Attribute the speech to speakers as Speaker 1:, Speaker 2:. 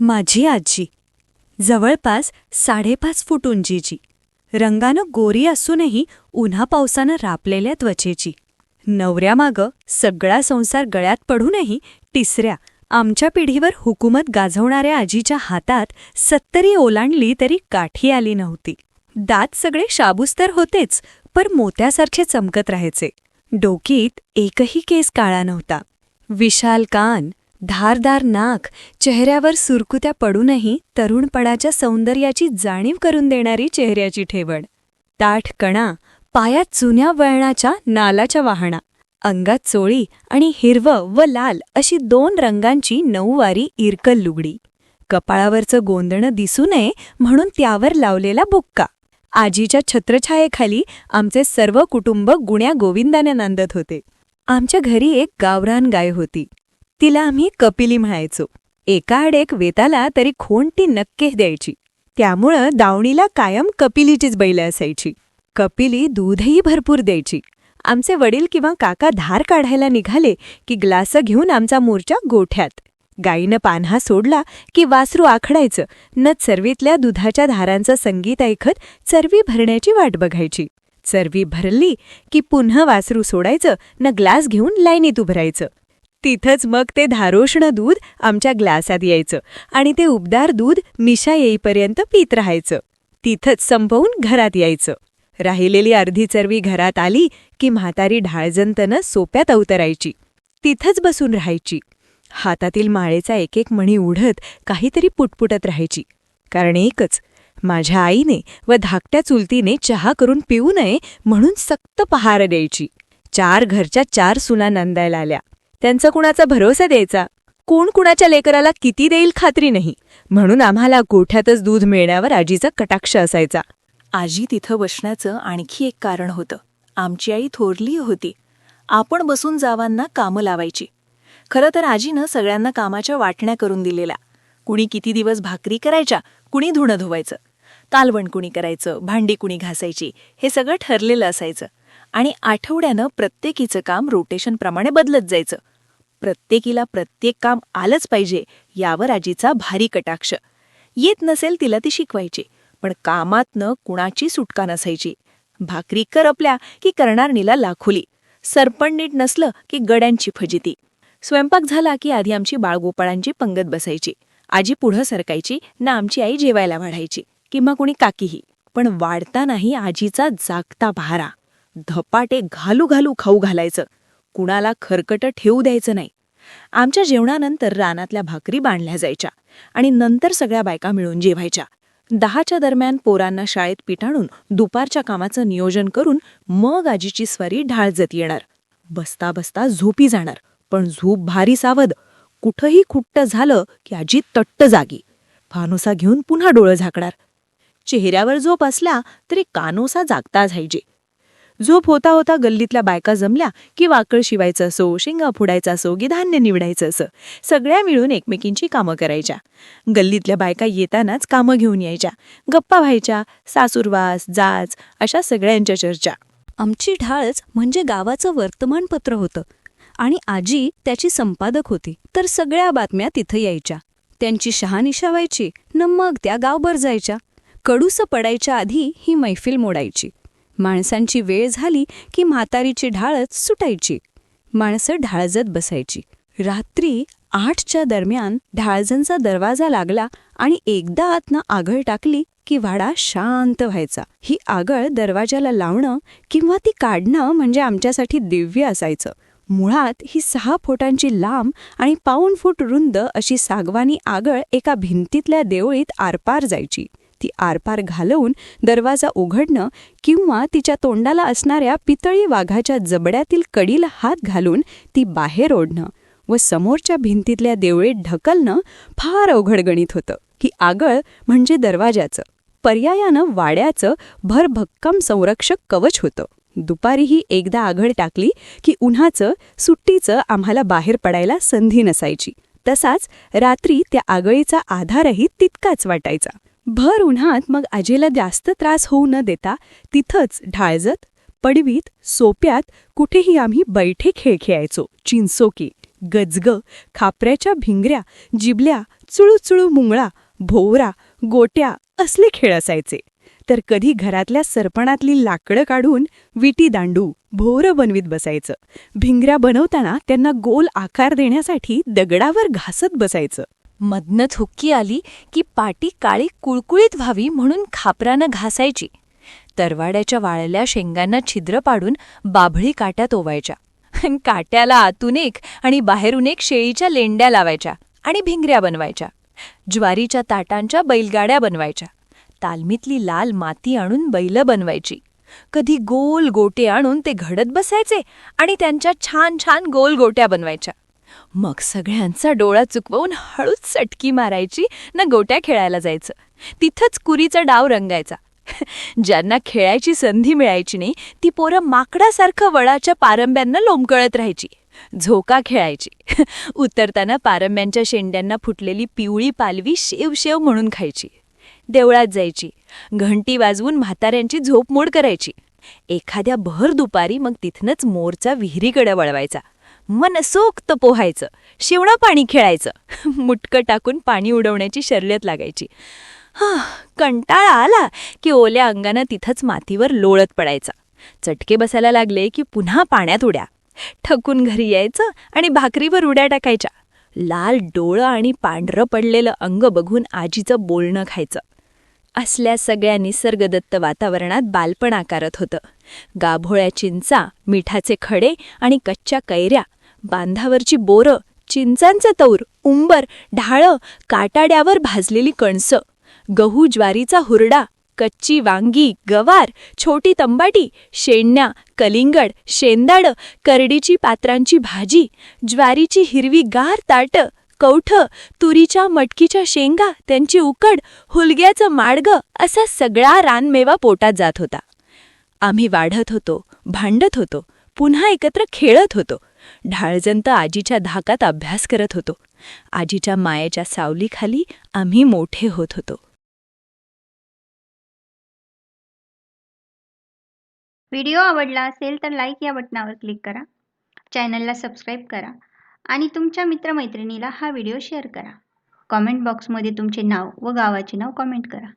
Speaker 1: माझी आजी जवळपास 5.5 फूट उंचीची, रंगानं गोरी असूनही उन्हा पावसानं रापलेल्या त्वचेची. नवऱ्यामागं सगळा संसार गळ्यात पडूनही तिसऱ्या आमच्या पिढीवर हुकूमत गाजवणाऱ्या आजीच्या हातात 70 ओलांडली तरी काठी आली नव्हती. दात सगळे शाबूस तर होतेच, पण मोत्यासारखे चमकत राहायचे. डोकीत एकही केस काळा नव्हता. विशाल कान, धारदार नाक, चेहऱ्यावर सुरकुत्या पडूनही तरुणपणाच्या सौंदर्याची जाणीव करून देणारी चेहऱ्याची ठेवण. ताठ कणा, पायात जुन्या वळणाच्या नालाच्या वाहणा, अंगात चोळी आणि हिरवं व लाल अशी 2 रंगांची 9वारी इरकल लुगडी. कपाळावरचं गोंदणं दिसू नये म्हणून त्यावर लावलेला बुक्का. आजीच्या छत्रछायेखाली आमचे सर्व कुटुंब गुण्या गोविंदाने नांदत होते. आमच्या घरी एक गावरान गाय होती. तिला आम्ही कपिली म्हणायचो. एकाआड एक वेताला तरी खोंड ती नक्के द्यायची. त्यामुळं दावणीला कायम कपिलीचीच बैल असायची. कपिली दूधही भरपूर द्यायची. आमचे वडील किंवा काका धार काढायला निघाले की ग्लास घेऊन आमचा मोर्चा गोठ्यात. गायीनं पान्हा सोडला की वासरू आखडायचं न चरवीतल्या दुधाच्या धारांचं संगीत ऐकत चरवी भरण्याची वाट बघायची. चरवी भरली की पुन्हा वासरू सोडायचं न ग्लास घेऊन लाईनीत उभरायचं. तिथंच मग ते धारोष्ण दूध आमच्या ग्लासात यायचं आणि ते उबदार दूध मिशा येईपर्यंत पीत राहायचं. तिथंच संपवून घरात यायचं. राहिलेली अर्धी चरवी घरात आली की म्हातारी ढाळजंतनं सोप्यात अवतरायची. तिथंच बसून राहायची. हातातील माळेचा एक मणी उडत काहीतरी पुटपुटत राहायची. कारण एकच, माझ्या आईने व धाकट्या चुलतीने चहा करून पिऊ नये म्हणून सक्त पहार द्यायची. 4 घरच्या 4 सुना नांदायला आल्या. त्यांचा कुणाचा भरोसा द्यायचा. कोण कुणाच्या लेकराला किती देईल खात्री नाही, म्हणून आम्हाला गोठ्यातच दूध मिळण्यावर आजीचा कटाक्ष असायचा.
Speaker 2: आजी तिथं बसण्याचं आणखी एक कारण होतं. आमची आई थोरली होती. आपण बसून जावांना कामं लावायची. खरं तर आजीनं सगळ्यांना कामाच्या वाटण्या करून दिलेल्या. कुणी किती दिवस भाकरी करायच्या, कुणी धुणं धुवायचं, कालवण कुणी करायचं, भांडी कुणी घासायची, हे सगळं ठरलेलं असायचं. आणि आठवड्यानं प्रत्येकीचं काम रोटेशनप्रमाणे बदलत जायचं. प्रत्येकीला प्रत्येक काम आलंच पाहिजे यावर आजीचा भारी कटाक्ष. येत नसेल तिला ती शिकवायची, पण कामातनं कुणाची सुटका नसायची. भाकरी करपल्या की करणारणीला लाखोली, सरपण नीट नसलं की गड्यांची फजिती. स्वयंपाक झाला की आधी आमची बाळगोपाळांची पंगत बसायची. आजी पुढं सरकायची ना आमची आई जेवायला वाढायची किंवा कुणी काकीही. पण वाढतानाही आजीचा जागता पहारा. धपाटे घालू घालू खाऊ घालायचं. कुणाला खरकटं ठेवू द्यायचं नाही. आमच्या जेवणानंतर रानातल्या भाकरी बांधल्या जायच्या आणि नंतर सगळ्या बायका मिळून जेवायच्या. 10च्या दरम्यान पोरांना शाळेत पिटाळून दुपारच्या कामाचं नियोजन करून मग आजीची स्वारी ढाळजत येणार. बसता बसता झोपी जाणार, पण झोप भारी सावध. कुठंही खुट्ट झालं की आजी तट्ट जागी. फानोसा घेऊन पुन्हा डोळं झाकणार. चेहऱ्यावर झोप असला तरी कानोसा जागता जायचे. झोप होता होता गल्लीतल्या बायका जमल्या की वाकळ शिवायचं असो, शेंगा फोडायचं असो की धान्य निवडायचं असं, सगळ्या मिळून एकमेकींची कामं करायच्या. गल्लीतल्या बायका येतानाच कामं घेऊन यायच्या. गप्पा व्हायच्या. सासूरवास, जाच अशा सगळ्यांच्या चर्चा.
Speaker 1: आमची ढाळच म्हणजे गावाचं वर्तमानपत्र होतं आणि आजी त्याची संपादक होती. तर सगळ्या बातम्या तिथं यायच्या. त्यांची शहानिशा व्हायची न मग त्या गावभर जायच्या. कडूसं पडायच्या आधी ही मैफिल मोडायची. माणसांची वेळ झाली की म्हातारीची ढाळच सुटायची. माणसं ढाळजत बसायची. रात्री 8च्या दरम्यान ढाळजंचा दरवाजा लागला आणि एकदा आतनं आगळ टाकली की वाडा शांत व्हायचा. ही आगळ दरवाजाला लावणं किंवा ती काढणं म्हणजे आमच्यासाठी दिव्य असायचं. मुळात ही 6 फुटांची लांब आणि 1.25 फूट रुंद अशी सागवानी आगळ एका भिंतीतल्या देवळीत आरपार जायची. ती आरपार घालवून दरवाजा उघडणं किंवा तिच्या तोंडाला असणाऱ्या पितळी वाघाच्या जबड्यातील कडीला हात घालून ती बाहेर ओढणं व समोरच्या भिंतीतल्या देवळीत ढकलणं फार अवघड गणित होतं. ही आगळ म्हणजे दरवाजाचं, पर्यायानं वाड्याचं भरभक्कम संरक्षक कवच होतं. दुपारीही एकदा आघळ टाकली की उन्हाचं, सुट्टीचं आम्हाला बाहेर पडायला संधी नसायची. तसाच रात्री त्या आगळीचा आधारही तितकाच वाटायचा. भर उन्हात मग आजीला जास्त त्रास होऊ न देता तिथंच ढाळजत, पडवीत, सोप्यात कुठेही आम्ही बैठे खेळ खेळायचो. चिंचोकी, गजगं, खापऱ्याच्या भिंगऱ्या, जिबल्या, चुळूचुळू मुंगळा, भोवरा, गोट्या असले खेळ असायचे. तर कधी घरातल्या सरपणातली लाकडं काढून विटी दांडू, भोवरं बनवीत बसायचं. भिंगऱ्या बनवताना त्यांना गोल आकार देण्यासाठी दगडावर घासत बसायचं.
Speaker 2: मधनं थुक्की आली की पाटी काळी कुळकुळीत व्हावी म्हणून खापरानं घासायची. तरवाड्याच्या वाळल्या शेंगांना छिद्र पाडून बाभळी काट्यात ओवायच्या. काट्याला आतून एक आणि बाहेरून एक शेळीच्या लेंड्या लावायच्या आणि भिंगऱ्या बनवायच्या. ज्वारीच्या ताटांच्या बैलगाड्या बनवायच्या. तालमीतली लाल माती आणून बैलं बनवायची. कधी गोल गोटे आणून ते घडत बसायचे आणि त्यांच्या छान छान गोल गोट्या बनवायच्या. मग सगळ्यांचा डोळा चुकवून हळूच सटकी मारायची ना गोट्या खेळायला जायचं. तिथंच कुरीचा डाव रंगायचा. ज्यांना खेळायची संधी मिळायची नाही ती पोरं माकडासारखं वडाच्या पारंब्यांना लोंबकळत राहायची. झोका खेळायची. उतरताना पारंब्यांच्या शेंड्यांना फुटलेली पिवळी पालवी शेव शेव म्हणून खायची. देवळात जायची. घंटी वाजवून म्हाताऱ्यांची झोपमोड करायची. एखाद्या भर दुपारी मग तिथनंच मोरचा विहिरीकडे वळवायचा. मनसोक्त पोहायचं. शिवणं पाणी खेळायचं. मुटकं टाकून पाणी उडवण्याची शर्यत लागायची. कंटाळा आला की ओल्या अंगानं तिथंच मातीवर लोळत पडायचा. चटके बसायला लागले की पुन्हा पाण्यात उड्या. ठकून घरी यायचं आणि भाकरीवर उड्या टाकायच्या. लाल डोळं आणि पांढरं पडलेलं अंग बघून आजीचं बोलणं खायचं. असल्या सगळ्या निसर्गदत्त वातावरणात बालपण आकारत होतं. गाभोळ्या चिंचा, मिठाचे खडे आणि कच्च्या कैऱ्या, बांधावरची बोरं, चिंचांचे तौर, उंबर, ढाळं, काटाड्यावर भाजलेली कणसं, गहू ज्वारीचा हुरडा, कच्ची वांगी, गवार, छोटी तंबाटी, शेंड्या, कलिंगड, शेंदाडं, करडीची पात्रांची भाजी, ज्वारीची हिरवी गार ताटं, कवठं, तुरीच्या मटकीच्या शेंगा, त्यांची उकड, हुलग्याचं माडगं असा सगळा रानमेवा पोटात जात होता. आम्ही वाढत होतो, भांडत होतो, पुन्हा एकत्र खेळत होतो. ढाळजंत आजीच्या धाकात अभ्यास करत होतो. आजीच्या मायेच्या सावलीखाली आम्ही मोठे होत होतो.
Speaker 3: व्हिडिओ आवडला असेल तर लाईक या बटनावर क्लिक करा. चॅनलला सबस्क्राईब करा आणि तुमच्या मित्रमैत्रिणीला हा व्हिडिओ शेअर करा. कॉमेंट बॉक्समध्ये तुमचे नाव व गावाचे नाव कॉमेंट करा.